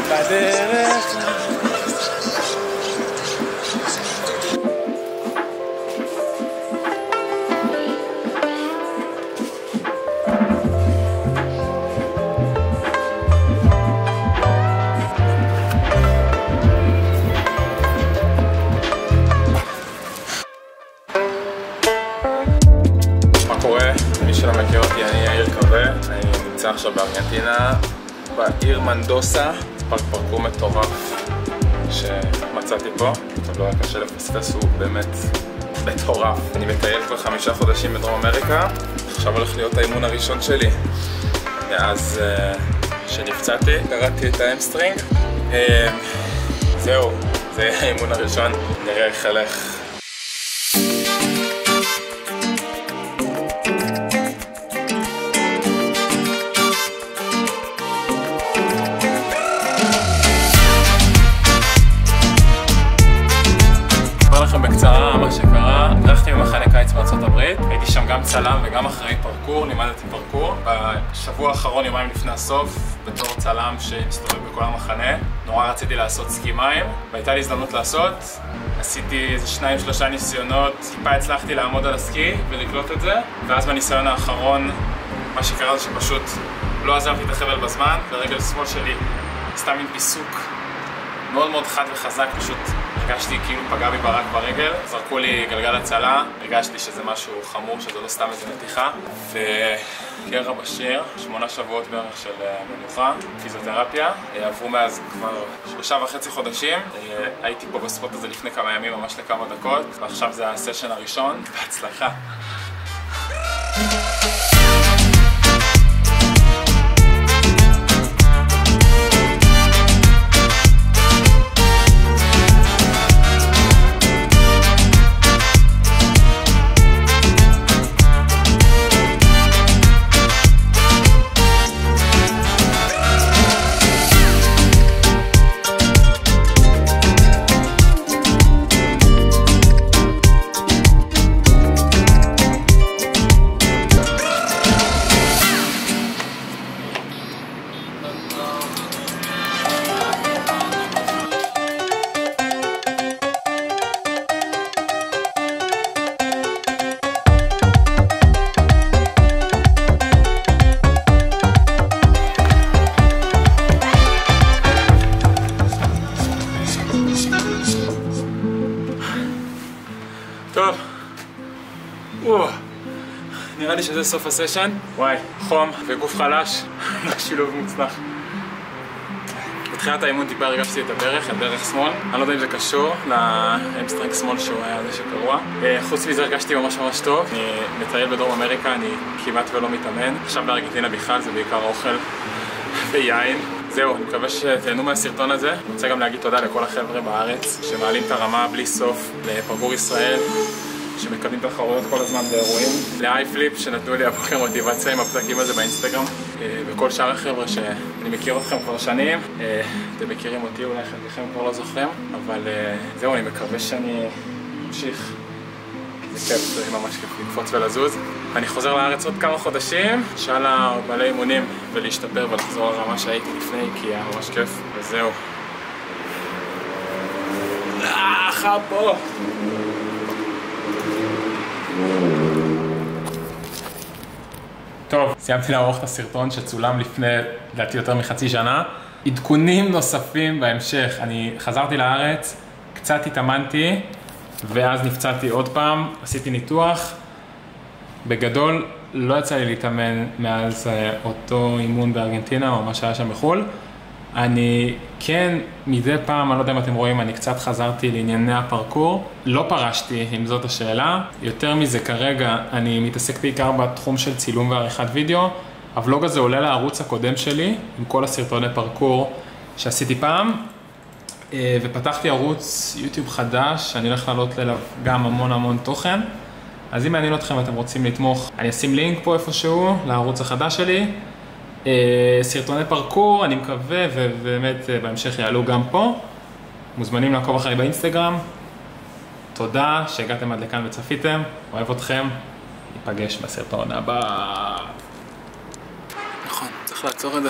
בדרך. מי שלא מכיר אותי, אני יאיר קווה, אני נמצא עכשיו בארגנטינה, בעיר מנדוסה, פארק פרקור מטורף שמצאתי פה, אבל לא היה קשה לפספס, הוא באמת מטורף. אני מטייל כבר 5 חודשים בדרום אמריקה, עכשיו הולך להיות האימון הראשון שלי מאז שנפצעתי, קראתי את האמסטרינג. זהו, זה האימון הראשון, נראה איך הלך. בקצרה מה שקרה, הלכתי במחנה קיץ בארצות הברית, הייתי שם גם צלם וגם אחראי פרקור, לימדתי פרקור. בשבוע האחרון, יומיים לפני הסוף, בתור צלם שמסתובב בכל המחנה, נורא רציתי לעשות סקי מים, והייתה לי הזדמנות לעשות. עשיתי איזה 2-3 ניסיונות, טיפה הצלחתי לעמוד על הסקי ולקלוט את זה, ואז בניסיון האחרון מה שקרה זה שפשוט לא עזבתי את החבל בזמן, לרגל שמאל שלי סתם עם פיסוק מאוד מאוד חד וחזק, פשוט הרגשתי כאילו פגע בי ברק ברגל, זרקו לי גלגל הצלה, הרגשתי שזה משהו חמור, שזה לא סתם איזה נתיחה, וקרע בשיר, 8 שבועות בערך של מנוחה, פיזיותרפיה, עברו מאז כבר 3.5 חודשים, הייתי פה בספוט הזה לפני כמה ימים, ממש לכמה דקות, ועכשיו זה הסשן הראשון, בהצלחה. טוב, נראה לי שזה סוף הסשן. וואי, חום וגוף חלש, שילוב מוצלח. בתחילת האימון טיפה הרגשתי את הברך, את ברך שמאל. אני לא יודע אם זה קשור לאמסטרינג שמאל שהוא היה זה שקרוע. חוץ מזה הרגשתי ממש טוב. אני מטייל בדרום אמריקה, אני כמעט ולא מתאמן. עכשיו בארגנטינה בכלל זה בעיקר אוכל ויין. זהו, אני מקווה שתהנו מהסרטון הזה. אני רוצה גם להגיד תודה לכל החבר'ה בארץ שמעלים את הרמה בלי סוף, לפרקור ישראל שמקדמים תחרויות כל הזמן באירועים, לאייפליפ שנתנו לי הבוקר מוטיבציה עם הפתקים הזה באינסטגרם, וכל שאר החבר'ה שאני מכיר אתכם כבר שנים. אתם מכירים אותי, אולי חלקכם כבר לא זוכרים, אבל זהו, אני מקווה שאני אמשיך. זה כיף, זה ממש כיף לקפוץ ולזוז. אני חוזר לארץ עוד כמה חודשים, שאלה מלא אימונים ולהשתפר ולחזור לרמה שהייתי לפני, כי היה ממש כיף, וזהו. חבו! טוב, סיימתי לערוך את הסרטון שצולם לפני, לדעתי יותר מחצי שנה. עדכונים נוספים בהמשך. אני חזרתי לארץ, קצת התאמנתי, ואז נפצעתי עוד פעם, עשיתי ניתוח. בגדול, לא יצא לי להתאמן מאז אותו אימון בארגנטינה, או מה שהיה שם בחול. אני כן, מדי פעם, אני לא יודע אם אתם רואים, אני קצת חזרתי לענייני הפרקור. לא פרשתי, אם זאת השאלה. יותר מזה, כרגע אני מתעסק בעיקר בתחום של צילום ועריכת וידאו. הוולוג הזה עולה לערוץ הקודם שלי, עם כל הסרטוני פרקור שעשיתי פעם. ופתחתי ערוץ יוטיוב חדש, אני הולך לעלות אליו גם המון תוכן. אז אם מעניין אתכם ואתם רוצים לתמוך, אני אשים לינק פה איפשהו לערוץ החדש שלי. סרטוני פרקור, אני מקווה, ובאמת בהמשך יעלו גם פה. מוזמנים לעקוב אחרי באינסטגרם. תודה שהגעתם עד לכאן וצפיתם, אוהב אתכם, ניפגש בסרטון הבא. נכון, צריך לעצור את זה.